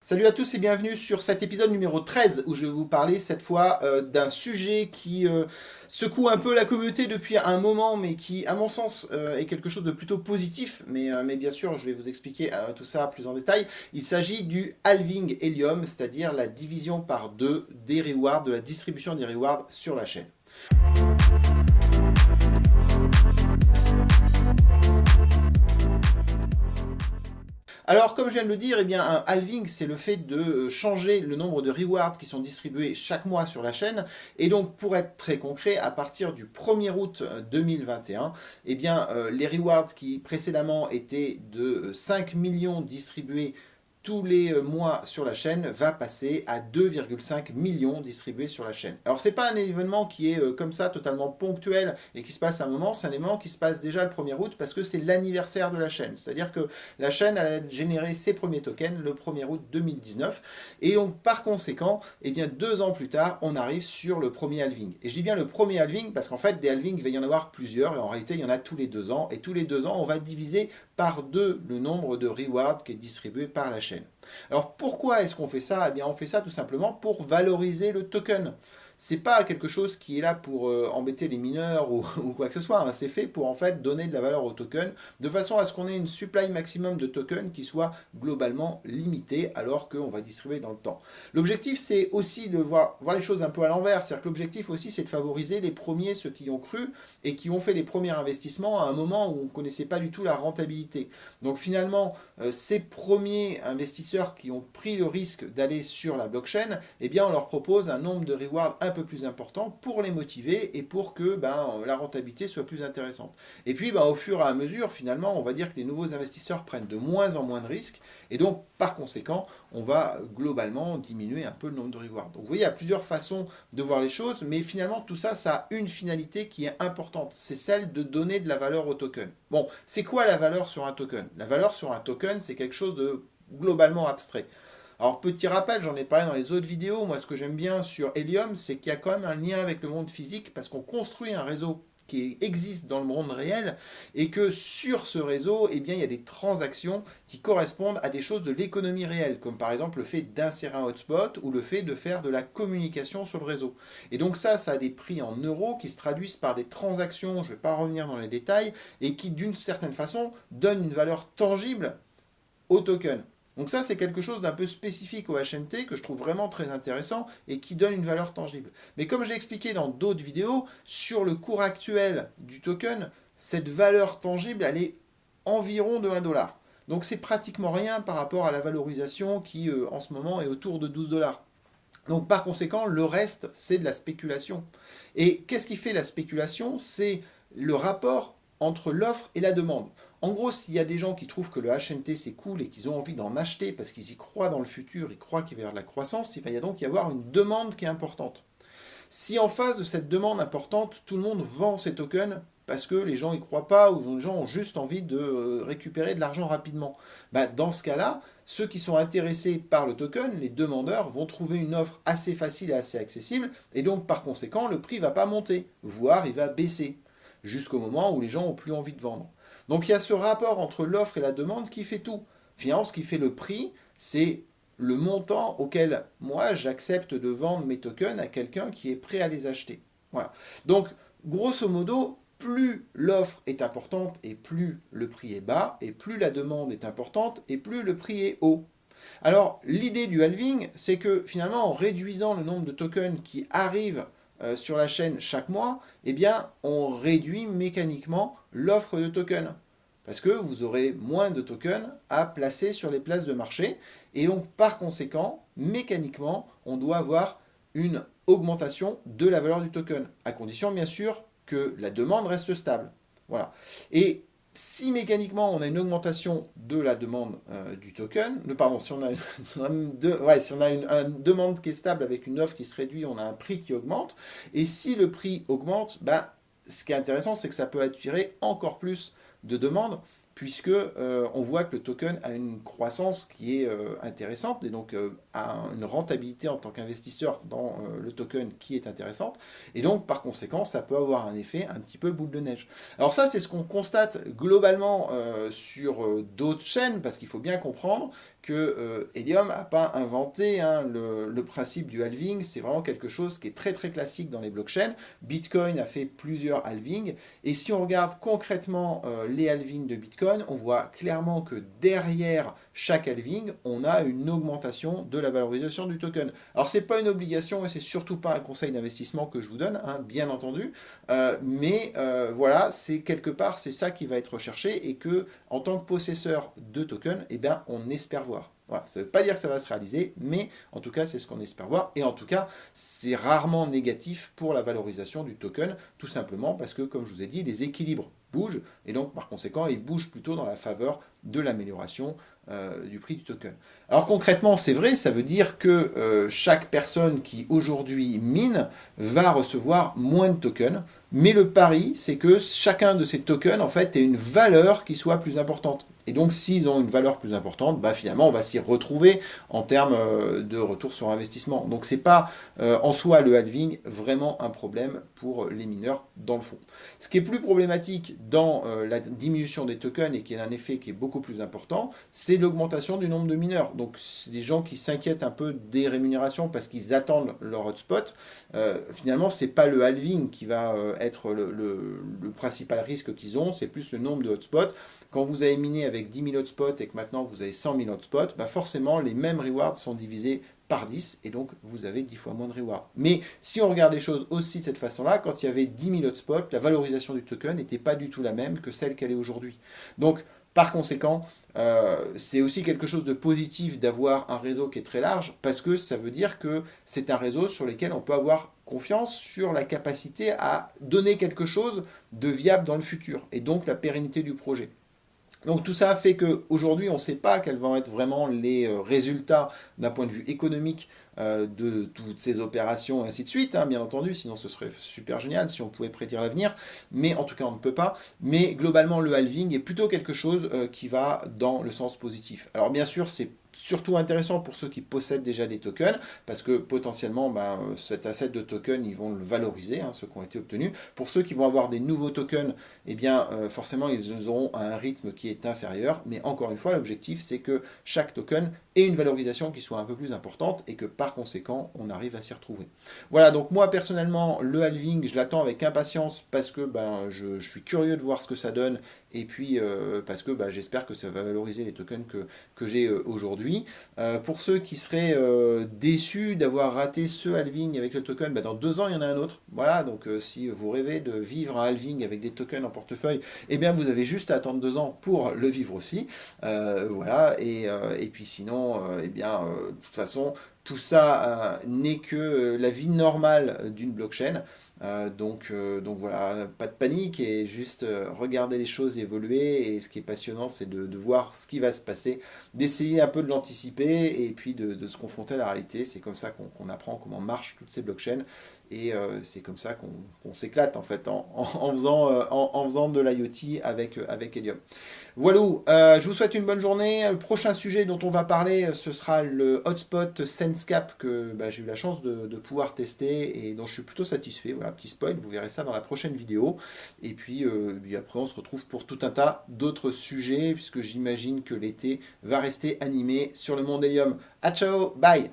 Salut à tous et bienvenue sur cet épisode numéro 13 où je vais vous parler cette fois d'un sujet qui secoue un peu la communauté depuis un moment mais qui à mon sens est quelque chose de plutôt positif mais bien sûr je vais vous expliquer tout ça plus en détail. Il s'agit du halving Helium, c'est-à-dire la division par deux des rewards, de la distribution des rewards sur la chaîne. Alors, comme je viens de le dire, eh bien, un halving, c'est le fait de changer le nombre de rewards qui sont distribués chaque mois sur la chaîne. Et donc, pour être très concret, à partir du 1er août 2021, eh bien, les rewards qui précédemment étaient de 5 millions distribués tous les mois sur la chaîne va passer à 2,5 millions distribués sur la chaîne. Alors c'est pas un événement qui est comme ça totalement ponctuel et qui se passe à un moment, c'est un événement qui se passe déjà le 1er août parce que c'est l'anniversaire de la chaîne. C'est-à-dire que la chaîne a généré ses premiers tokens le 1er août 2019 et donc par conséquent, eh bien 2 ans plus tard, on arrive sur le premier halving. Et je dis bien le premier halving parce qu'en fait des halvings, il va y en avoir plusieurs et en réalité il y en a tous les 2 ans et tous les 2 ans on va diviser par 2 le nombre de rewards qui est distribué par la chaîne. Alors pourquoi est-ce qu'on fait ça? Eh bien on fait ça tout simplement pour valoriser le token. C'est pas quelque chose qui est là pour embêter les mineurs ou quoi que ce soit, hein. C'est fait pour en fait donner de la valeur au token de façon à ce qu'on ait une supply maximum de tokens qui soit globalement limitée alors qu'on va distribuer dans le temps. L'objectif c'est aussi de voir les choses un peu à l'envers, c'est-à-dire que l'objectif aussi c'est de favoriser les premiers, ceux qui ont cru et qui ont fait les premiers investissements à un moment où on ne connaissait pas du tout la rentabilité. Donc finalement, ces premiers investisseurs qui ont pris le risque d'aller sur la blockchain, eh bien on leur propose un nombre de rewards un peu plus important pour les motiver et pour que la rentabilité soit plus intéressante. Et puis au fur et à mesure, finalement, on va dire que les nouveaux investisseurs prennent de moins en moins de risques et donc par conséquent, on va globalement diminuer un peu le nombre de rewards. Donc vous voyez, il y a plusieurs façons de voir les choses, mais finalement tout ça, ça a une finalité qui est importante, c'est celle de donner de la valeur au token. Bon, c'est quoi la valeur sur un token? La valeur sur un token, c'est quelque chose de globalement abstrait. Alors petit rappel, j'en ai parlé dans les autres vidéos, moi ce que j'aime bien sur Helium, c'est qu'il y a quand même un lien avec le monde physique parce qu'on construit un réseau qui existe dans le monde réel et que sur ce réseau, eh bien, il y a des transactions qui correspondent à des choses de l'économie réelle, comme par exemple le fait d'insérer un hotspot ou le fait de faire de la communication sur le réseau. Et donc ça a des prix en euros qui se traduisent par des transactions, je ne vais pas revenir dans les détails, et qui d'une certaine façon donnent une valeur tangible au token. Donc ça, c'est quelque chose d'un peu spécifique au HNT que je trouve vraiment très intéressant et qui donne une valeur tangible. Mais comme j'ai expliqué dans d'autres vidéos, sur le cours actuel du token, cette valeur tangible, elle est environ de 1 dollar. Donc c'est pratiquement rien par rapport à la valorisation qui, en ce moment, est autour de 12 dollars. Donc par conséquent, le reste, c'est de la spéculation. Et qu'est-ce qui fait la spéculation? C'est le rapport entre l'offre et la demande. En gros, s'il y a des gens qui trouvent que le HNT c'est cool et qu'ils ont envie d'en acheter parce qu'ils y croient dans le futur, ils croient qu'il va y avoir de la croissance, il va y donc y avoir une demande qui est importante. Si en face de cette demande importante, tout le monde vend ses tokens parce que les gens y croient pas ou les gens ont juste envie de récupérer de l'argent rapidement, dans ce cas-là, ceux qui sont intéressés par le token, les demandeurs, vont trouver une offre assez facile et assez accessible et donc par conséquent, le prix ne va pas monter, voire il va baisser jusqu'au moment où les gens n'ont plus envie de vendre. Donc il y a ce rapport entre l'offre et la demande qui fait tout. Finalement, ce qui fait le prix, c'est le montant auquel moi j'accepte de vendre mes tokens à quelqu'un qui est prêt à les acheter. Voilà. Donc, grosso modo, plus l'offre est importante et plus le prix est bas, et plus la demande est importante et plus le prix est haut. Alors, l'idée du halving, c'est que finalement, en réduisant le nombre de tokens qui arrivent sur la chaîne chaque mois, eh bien, on réduit mécaniquement l'offre de tokens. Parce que vous aurez moins de tokens à placer sur les places de marché. Et donc, par conséquent, mécaniquement, on doit avoir une augmentation de la valeur du token. À condition, bien sûr, que la demande reste stable. Voilà. Et si mécaniquement on a une augmentation de la demande du token, si on a, une demande qui est stable avec une offre qui se réduit, on a un prix qui augmente. Et si le prix augmente, ce qui est intéressant, c'est que ça peut attirer encore plus de demandes, puisque on voit que le token a une croissance qui est intéressante et donc a une rentabilité en tant qu'investisseur dans le token qui est intéressante. Et donc, par conséquent, ça peut avoir un effet un petit peu boule de neige. Alors ça, c'est ce qu'on constate globalement sur d'autres chaînes, parce qu'il faut bien comprendre que Helium n'a pas inventé hein, le principe du halving, c'est vraiment quelque chose qui est très très classique dans les blockchains. Bitcoin a fait plusieurs halvings, et si on regarde concrètement les halvings de Bitcoin, on voit clairement que derrière chaque halving, on a une augmentation de la valorisation du token. Alors c'est pas une obligation et c'est surtout pas un conseil d'investissement que je vous donne, hein, bien entendu, mais voilà, c'est quelque part, c'est ça qui va être recherché et que en tant que possesseur de token, eh bien, on espère voir. Voilà, ça ne veut pas dire que ça va se réaliser, mais en tout cas, c'est ce qu'on espère voir. Et en tout cas, c'est rarement négatif pour la valorisation du token, tout simplement parce que, comme je vous ai dit, les équilibres bougent, et donc par conséquent, ils bougent plutôt dans la faveur de l'amélioration du prix du token. Alors concrètement, c'est vrai, ça veut dire que chaque personne qui aujourd'hui mine va recevoir moins de tokens, mais le pari, c'est que chacun de ces tokens, en fait, ait une valeur qui soit plus importante. Et donc, s'ils ont une valeur plus importante, bah, finalement, on va s'y retrouver en termes de retour sur investissement. Donc, ce n'est pas en soi le halving vraiment un problème pour les mineurs dans le fond. Ce qui est plus problématique dans la diminution des tokens et qui est un effet qui est beaucoup plus important, c'est l'augmentation du nombre de mineurs. Donc, c'est des gens qui s'inquiètent un peu des rémunérations parce qu'ils attendent leur hotspot. Finalement, ce n'est pas le halving qui va être le principal risque qu'ils ont, c'est plus le nombre de hotspots. Quand vous avez miné avec 10 000 hotspots et que maintenant vous avez 100 000 hotspots, bah forcément les mêmes rewards sont divisés par 10 et donc vous avez 10 fois moins de rewards. Mais si on regarde les choses aussi de cette façon-là, quand il y avait 10 000 hotspots, la valorisation du token n'était pas du tout la même que celle qu'elle est aujourd'hui. Donc par conséquent, c'est aussi quelque chose de positif d'avoir un réseau qui est très large parce que ça veut dire que c'est un réseau sur lequel on peut avoir confiance sur la capacité à donner quelque chose de viable dans le futur et donc la pérennité du projet. Donc tout ça fait qu'aujourd'hui, on ne sait pas quels vont être vraiment les résultats d'un point de vue économique de toutes ces opérations et ainsi de suite, hein, bien entendu, sinon ce serait super génial si on pouvait prédire l'avenir, mais en tout cas on ne peut pas. Mais globalement, le halving est plutôt quelque chose qui va dans le sens positif. Alors bien sûr, c'est surtout intéressant pour ceux qui possèdent déjà des tokens, parce que potentiellement, ben, cet asset de token, ils vont le valoriser, hein, ceux qui ont été obtenus. Pour ceux qui vont avoir des nouveaux tokens, eh bien, forcément, ils auront un rythme qui est inférieur. Mais encore une fois, l'objectif, c'est que chaque token ait une valorisation qui soit un peu plus importante et que par conséquent, on arrive à s'y retrouver. Voilà, donc moi, personnellement, le halving, je l'attends avec impatience parce que ben, je suis curieux de voir ce que ça donne et puis parce que bah, j'espère que ça va valoriser les tokens que j'ai aujourd'hui. Pour ceux qui seraient déçus d'avoir raté ce halving avec le token, bah, dans 2 ans il y en a un autre. Voilà, donc si vous rêvez de vivre un halving avec des tokens en portefeuille, eh bien vous avez juste à attendre 2 ans pour le vivre aussi. Voilà, et puis sinon, eh bien de toute façon, tout ça n'est que la vie normale d'une blockchain. Donc voilà, pas de panique et juste regarder les choses évoluer. Et ce qui est passionnant, c'est de voir ce qui va se passer, d'essayer un peu de l'anticiper et puis de se confronter à la réalité. C'est comme ça qu'on apprend comment marchent toutes ces blockchains et c'est comme ça qu'on s'éclate en fait en faisant de l'IoT avec Helium. Voilà, je vous souhaite une bonne journée. Le prochain sujet dont on va parler, ce sera le hotspot SenseCap que bah, j'ai eu la chance de pouvoir tester et dont je suis plutôt satisfait. Voilà, petit spoil, vous verrez ça dans la prochaine vidéo. Et puis après, on se retrouve pour tout un tas d'autres sujets, puisque j'imagine que l'été va rester animé sur le monde Helium. À ciao, bye!